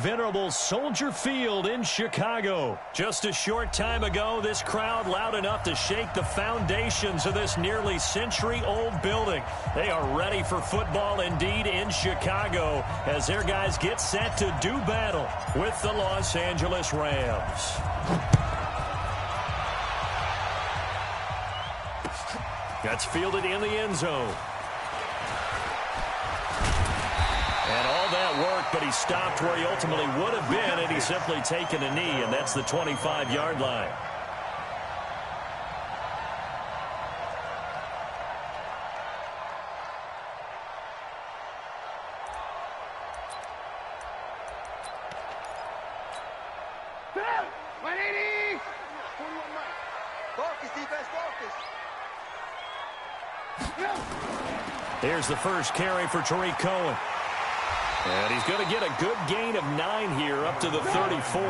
venerable Soldier Field in Chicago. Just a short time ago, this crowd loud enough to shake the foundations of this nearly century-old building. They are ready for football indeed in Chicago as their guys get set to do battle with the Los Angeles Rams. That's fielded in the end zone. And all that work, but he stopped where he ultimately would have been, and he's simply taken a knee, and that's the 25-yard line. Here's the first carry for Tariq Cohen. And he's going to get a good gain of 9 here up to the 34.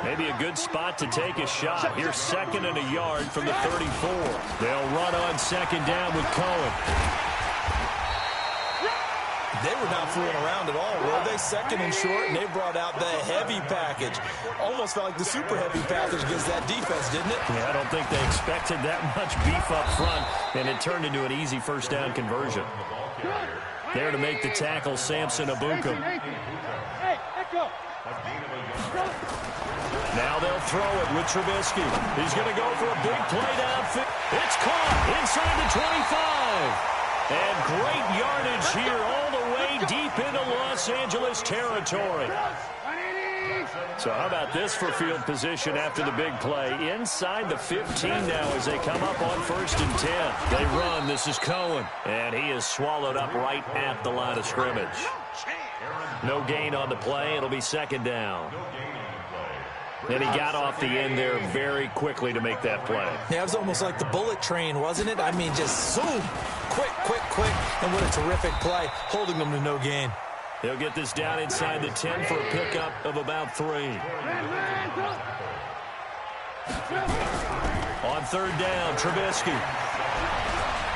Maybe a good spot to take a shot. Here's 2nd and a yard from the 34. They'll run on 2nd down with Cohen. They were not fooling around at all, were they? 2nd and short, and they brought out the heavy package. Almost felt like the super heavy package against that defense, didn't it? Yeah, I don't think they expected that much beef up front, and it turned into an easy first down conversion. There to make the tackle, Samson Abukum. Now they'll throw it with Trubisky. He's going to go for a big play downfield. It's caught inside the 25. And great yardage here all the way deep into Los Angeles territory. So how about this for field position after the big play? Inside the 15 now as they come up on 1st and 10. They run. This is Cohen. And he is swallowed up right at the line of scrimmage. No gain on the play. It'll be 2nd down. And he got off the end there very quickly to make that play. Yeah, it was almost like the bullet train, wasn't it? I mean, just zoom. Quick. And what a terrific play, holding them to no gain. He'll get this down inside the 10 for a pickup of about 3. On 3rd down, Trubisky.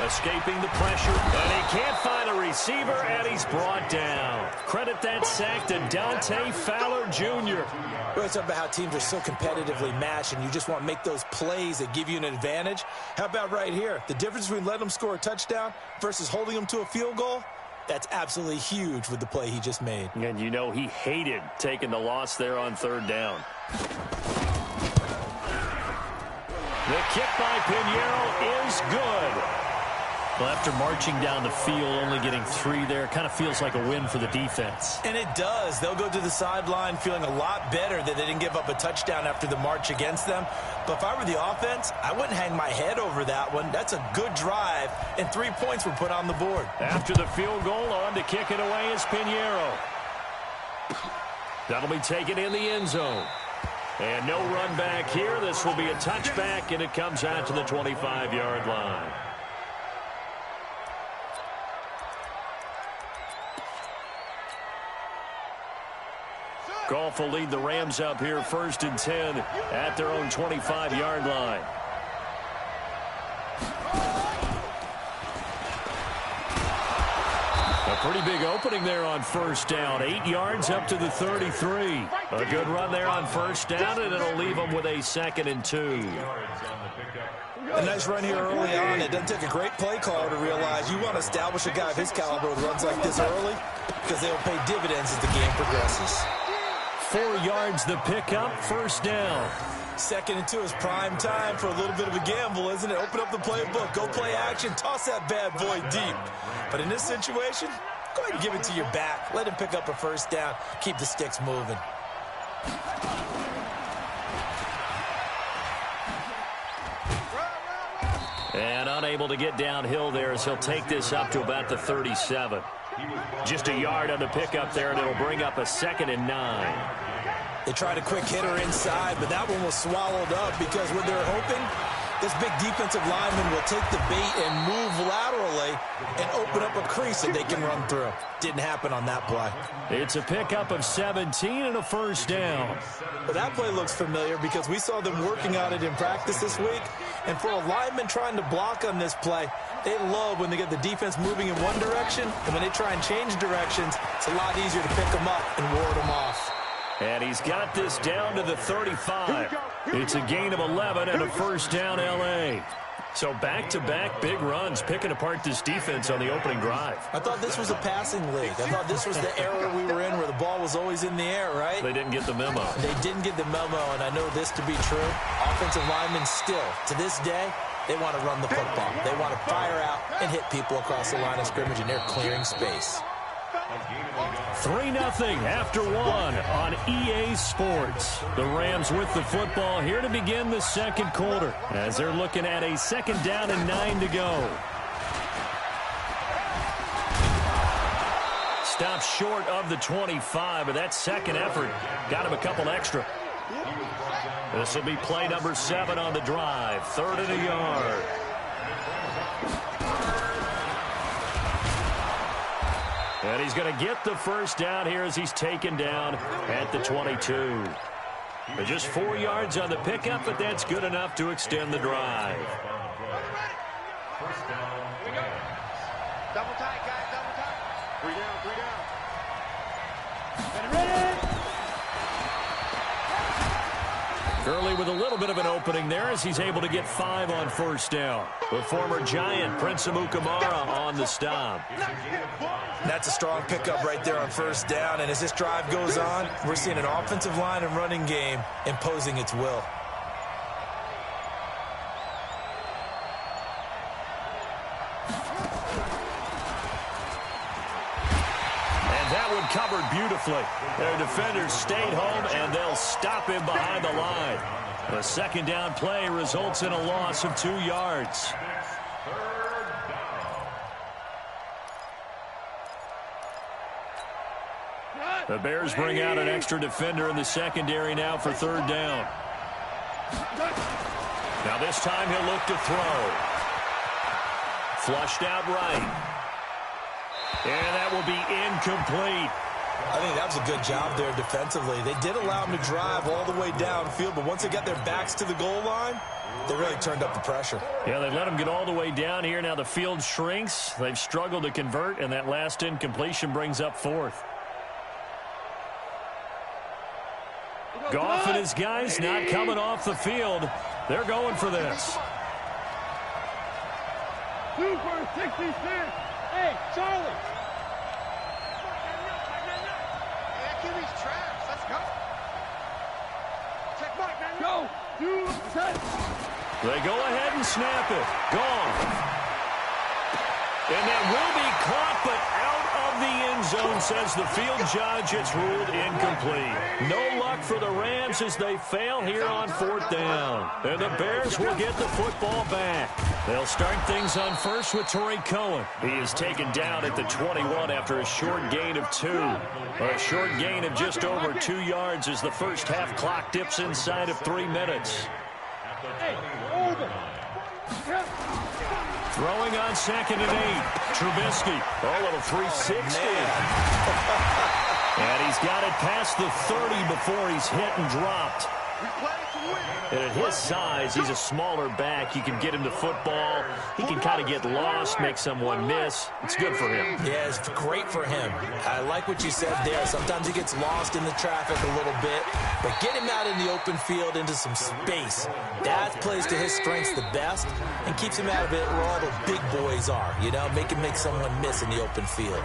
Escaping the pressure, and he can't find a receiver, and he's brought down. Credit that sack to Dante Fowler Jr. We're talking about how teams are so competitively matched, and you just want to make those plays that give you an advantage. How about right here? The difference between letting them score a touchdown versus holding them to a field goal? That's absolutely huge with the play he just made. And you know he hated taking the loss there on 3rd down. The kick by Pinheiro is good. Well, after marching down the field, only getting 3 there, kind of feels like a win for the defense. And it does. They'll go to the sideline feeling a lot better that they didn't give up a touchdown after the march against them. But if I were the offense, I wouldn't hang my head over that one. That's a good drive, and 3 points were put on the board. After the field goal, on to kick it away is Pinheiro. That'll be taken in the end zone. And no run back here. This will be a touchback, and it comes out to the 25-yard line. Goff will lead the Rams up here 1st and 10 at their own 25-yard line. A pretty big opening there on 1st down. 8 yards up to the 33. A good run there on 1st down, and it'll leave them with a 2nd and 2. A nice run here early on. It doesn't take a great play caller to realize you want to establish a guy of his caliber with runs like this early because they'll pay dividends as the game progresses. 4 yards the pickup, 1st down. 2nd and 2 is prime time for a little bit of a gamble, isn't it? Open up the playbook, go play action, toss that bad boy deep. But in this situation, go ahead and give it to your back. Let him pick up a 1st down, keep the sticks moving. And unable to get downhill there as he'll take this up to about the 37. Just a yard on the pickup there, and it'll bring up a 2nd and 9. They tried a quick hitter inside, but that one was swallowed up because what they're hoping, this big defensive lineman will take the bait and move laterally and open up a crease that they can run through. Didn't happen on that play. It's a pickup of 17 and a 1st down. Well, that play looks familiar because we saw them working on it in practice this week, And for a lineman trying to block on this play, they love when they get the defense moving in one direction, and when they try and change directions, it's a lot easier to pick them up and ward them off. And he's got this down to the 35. It's a gain of 11 and a first down, L.A. So back-to-back big runs picking apart this defense on the opening drive. I thought this was a passing league. I thought this was the era we were in where the ball was always in the air, right? They didn't get the memo. They didn't get the memo, and I know this to be true. Offensive linemen still, to this day, they want to run the football. They want to fire out and hit people across the line of scrimmage, and they're clearing space. 3-0 after one on EA Sports. The Rams with the football here to begin the second quarter as they're looking at a second down and 9 to go. Stops short of the 25, but that second effort got him a couple extra. This will be play number 7 on the drive. 3rd and a yard. And he's going to get the first down here as he's taken down at the 22. Just 4 yards on the pickup, but that's good enough to extend the drive. First down. Here we go. Double tight, guys, double tight. 3 down, 3 down. Ready? Gurley with a little bit of an opening there as he's able to get 5 on first down. The former Giant, Prince Amukamara, on the stop. That's a strong pickup right there on first down, and as this drive goes on, we're seeing an offensive line and running game imposing its will. And that one covered beautifully. Their defenders stayed home, and they'll stop him behind the line. The second down play results in a loss of 2 yards. The Bears bring out an extra defender in the secondary now for 3rd down. Now this time he'll look to throw. Flushed out right. And that will be incomplete. I think that was a good job there defensively. They did allow him to drive all the way downfield, but once they got their backs to the goal line, they really turned up the pressure. Yeah, they let him get all the way down here. Now the field shrinks. They've struggled to convert, and that last incompletion brings up 4th. Goff and his guys not coming off the field. They're going for this. 2 for 66. Hey, Charlie. Hey, QB's trash. Let's go. Check mark, man. Go. 2, 10. They go ahead and snap it. Gone. And that will be caught, but out of the end zone, says the field judge. It's ruled incomplete. No luck for the Rams as they fail here on 4th down. And the Bears will get the football back. They'll start things on first with Torrey Cohen. He is taken down at the 21 after a short gain of 2. A short gain of just over 2 yards as the first half clock dips inside of 3 minutes. Hey, over. Throwing on 2nd and 8. Trubisky. Oh, little 360. And he's got it past the 30 before he's hit and dropped. And at his size, he's a smaller back. You can get him to football. He can kind of get lost, make someone miss. It's good for him. Yeah, it's great for him. I like what you said there. Sometimes he gets lost in the traffic a little bit, but get him out in the open field into some space. That plays to his strengths the best and keeps him out of it where all the big boys are, you know, make someone miss in the open field.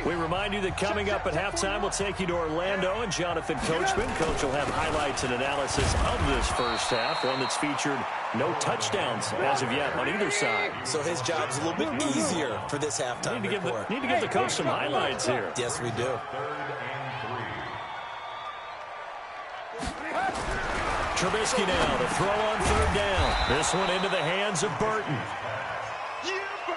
We remind you that coming up at halftime, we'll take you to Orlando and Jonathan Coachman. Coach will have highlights and analysis of this first half, one that's featured no touchdowns as of yet on either side. So his job's a little bit easier for this halftime report. Need to give the coach some highlights here. Yes, we do. Trubisky now to throw on 3rd down. This one into the hands of Burton.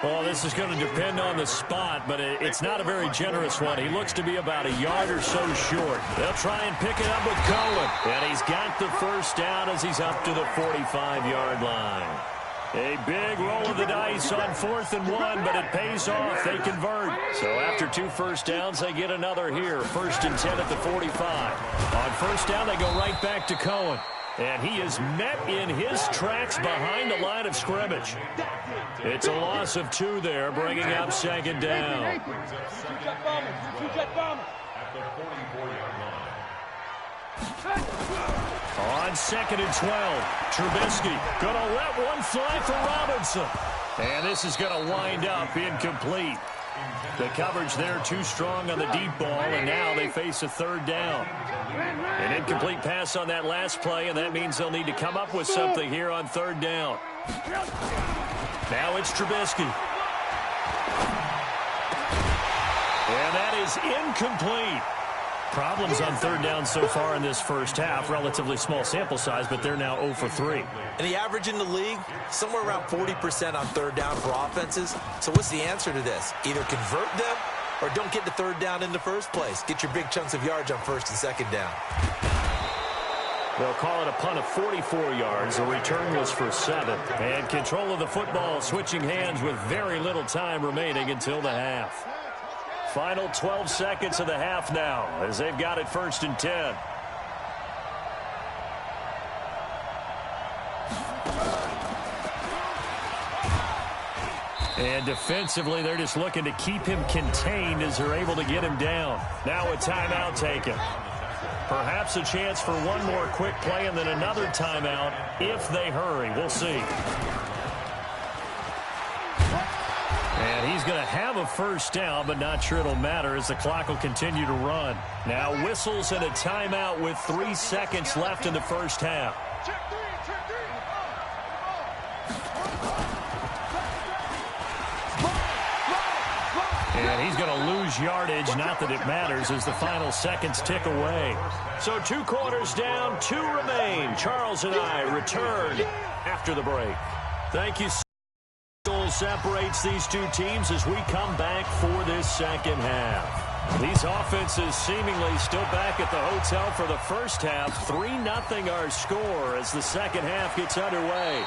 Well, this is going to depend on the spot, but it's not a very generous one. He looks to be about a yard or so short. They'll try and pick it up with Cohen. And he's got the first down as he's up to the 45-yard line. A big roll of the dice on 4th and 1, but it pays off. They convert. So after 2 first downs, they get another here. 1st and 10 at the 45. On 1st down, they go right back to Cohen. And he is met in his tracks behind the line of scrimmage. It's a loss of 2 there, bringing up 2nd down. On 2nd and 12, Trubisky going to let one fly for Robinson. And this is going to wind up incomplete. The coverage there too strong on the deep ball, and now they face a 3rd down. An incomplete pass on that last play, and that means they'll need to come up with something here on 3rd down. Now it's Trubisky. And that is incomplete. Problems on 3rd down so far in this first half. Relatively small sample size, but they're now 0 for 3. And the average in the league, somewhere around 40% on 3rd down for offenses. So what's the answer to this? Either convert them or don't get the 3rd down in the first place. Get your big chunks of yards on 1st and 2nd down. They'll call it a punt of 44 yards. The return was for 7. And control of the football switching hands with very little time remaining until the half. Final 12 seconds of the half now as they've got it 1st and 10. And defensively, they're just looking to keep him contained as they're able to get him down. Now a timeout taken. Perhaps a chance for one more quick play and then another timeout if they hurry. We'll see. And he's going to have a 1st down, but not sure it'll matter as the clock will continue to run. Now whistles and a timeout with 3 seconds left in the first half. And he's going to lose yardage, not that it matters, as the final seconds tick away. So 2 quarters down, 2 remain. Charles and I return after the break. Thank you. Separates these 2 teams as we come back for this second half. These offenses seemingly still back at the hotel for the first half. 3-0 our score as the second half gets underway.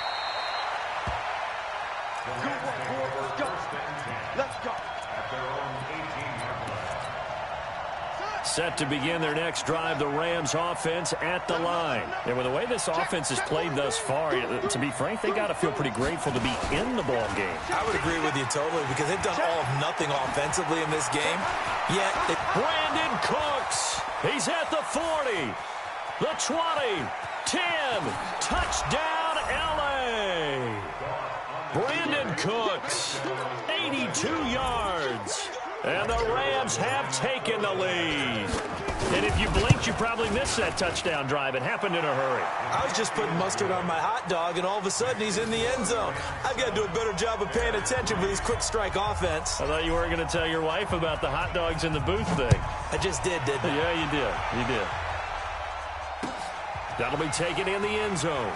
Let's go. Set to begin their next drive, the Rams offense at the line. And with the way this offense has played thus far, to be frank, they got to feel pretty grateful to be in the ball game. I would agree with you totally because they've done all of nothing offensively in this game. Yet, Brandon Cooks, he's at the 40, the 20, 10, touchdown LA. Brandon Cooks, 82 yards. And the Rams have taken the lead. And if you blinked, you probably missed that touchdown drive. It happened in a hurry. I was just putting mustard on my hot dog, and all of a sudden he's in the end zone. I've got to do a better job of paying attention for these quick strike offense. I thought you weren't going to tell your wife about the hot dogs in the booth thing. I just did, didn't I? Yeah, you did. You did. That'll be taken in the end zone.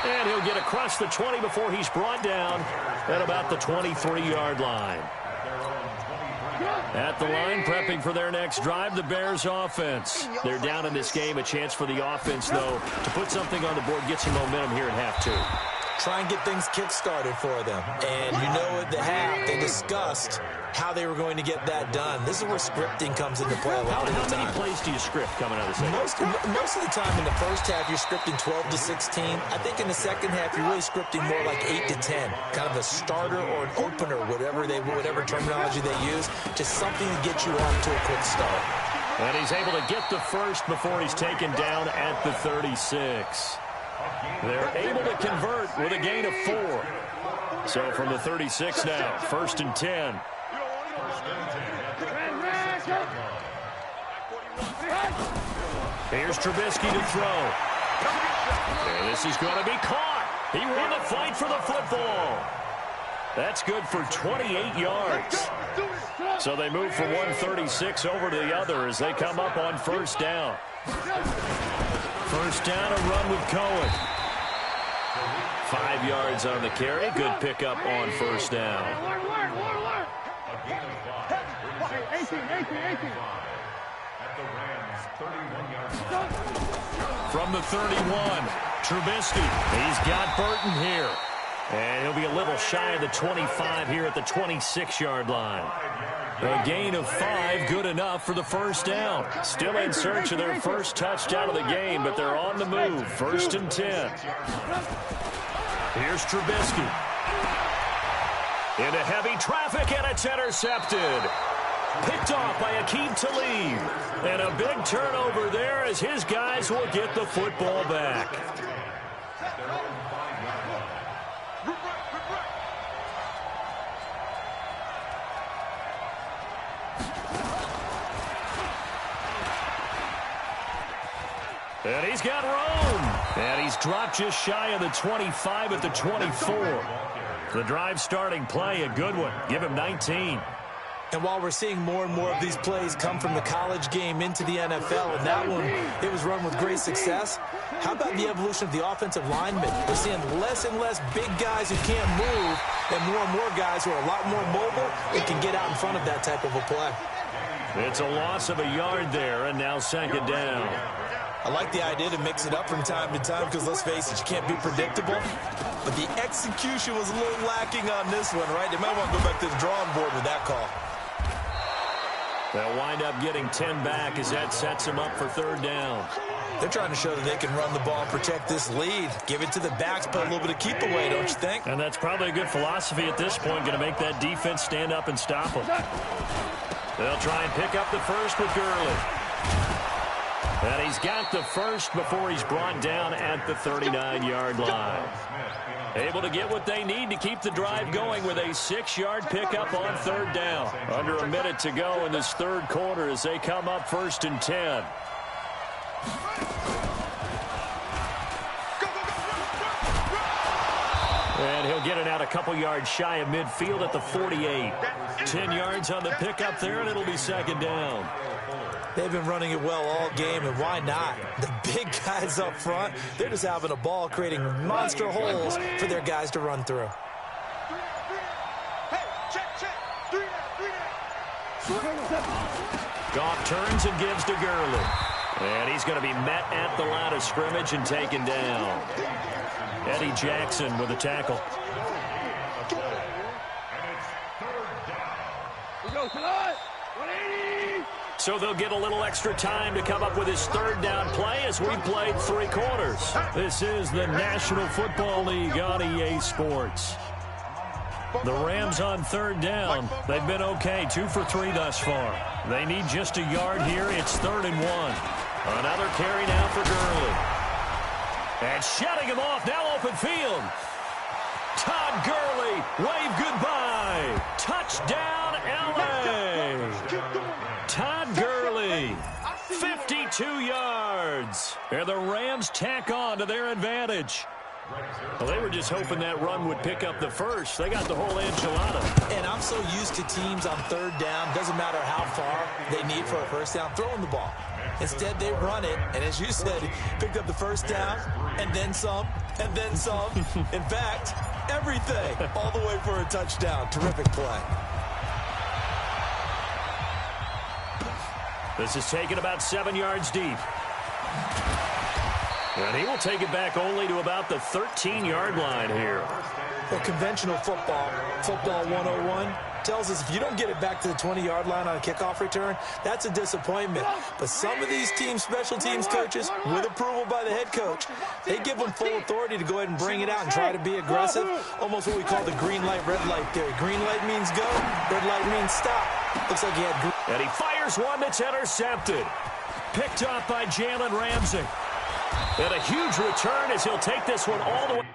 And he'll get across the 20 before he's brought down at about the 23-yard line. At the line, prepping for their next drive, the Bears offense. They're down in this game. A chance for the offense, though, to put something on the board, get some momentum here at half 2. Try and get things kick-started for them. And you know at the half, they discussed how they were going to get that done. This is where scripting comes into play a lot of the time. How many plays do you script coming out of the second? Most of the time in the first half, you're scripting 12 to 16. I think in the second half, you're really scripting more like 8 to 10. Kind of a starter or an opener, whatever terminology they use. Just something to get you off to a quick start. And he's able to get the first before he's taken down at the 36. They're able to convert with a gain of 4. So from the 36 now, 1st and 10. Here's Trubisky to throw. And this is going to be caught. He won the fight for the football. That's good for 28 yards. So they move from 136 over to the other as they come up on 1st down. 1st down, a run with Cohen. 5 yards on the carry. Good pickup on 1st down. From the 31, Trubisky. He's got Burton here. And he'll be a little shy of the 25 here at the 26-yard line. A gain of 5, good enough for the first down. Still in search of their first touchdown of the game, but they're on the move. 1st and 10. Here's Trubisky. Into heavy traffic, and it's intercepted. Picked off by Aqib Talib. And a big turnover there as his guys will get the football back. And he's got room. And he's dropped just shy of the 25 at the 24. The drive starting play, a good one. Give him 19. And while we're seeing more and more of these plays come from the college game into the NFL, and that one, it was run with great success, how about the evolution of the offensive linemen? We're seeing less and less big guys who can't move and more guys who are a lot more mobile and can get out in front of that type of a play. It's a loss of a yard there, and now 2nd down. I like the idea to mix it up from time to time because, let's face it, you can't be predictable. But the execution was a little lacking on this one, right? They might want to go back to the drawing board with that call. They'll wind up getting 10 back as that sets them up for 3rd down. They're trying to show that they can run the ball and protect this lead. Give it to the backs, put a little bit of keep away, don't you think? And that's probably a good philosophy at this point, going to make that defense stand up and stop them. They'll try and pick up the first with Gurley. And he's got the first before he's brought down at the 39-yard line. Able to get what they need to keep the drive going with a 6-yard pickup on 3rd down. Under a minute to go in this 3rd quarter as they come up 1st and 10. And he'll get it out a couple yards shy of midfield at the 48. 10 yards on the pickup there, and it'll be 2nd down. They've been running it well all game, and why not? The big guys up front, they're just having a ball, creating monster holes for their guys to run through. Goff turns and gives to Gurley. And he's going to be met at the line of scrimmage and taken down. Eddie Jackson with a tackle. So they'll get a little extra time to come up with his 3rd down play as we played 3 quarters. This is the National Football League on EA Sports. The Rams on 3rd down. They've been okay, 2 for 3 thus far. They need just a yard here. It's 3rd and 1. Another carry now for Gurley. And shutting him off, now open field. Todd Gurley, wave goodbye. Touchdown, LA. Todd Gurley, 52 yards. And the Rams tack on to their advantage. Well, they were just hoping that run would pick up the first. They got the whole enchilada. And I'm so used to teams on 3rd down, doesn't matter how far they need for a first down, throwing the ball. Instead, they run it, and as you said, picked up the first down, and then some, and then some. In fact, everything, all the way for a touchdown. Terrific play. This is taken about 7 yards deep. And he will take it back only to about the 13-yard line here. Well, conventional football 101, tells us if you don't get it back to the 20-yard line on a kickoff return, that's a disappointment. But some of these team special teams coaches, with approval by the head coach, they give them full authority to go ahead and bring it out and try to be aggressive, almost what we call the green light, red light theory. Green light means go, red light means stop. Looks like he had green. And he fires one that's intercepted. Picked up by Jalen Ramsey. And a huge return as he'll take this one all the way.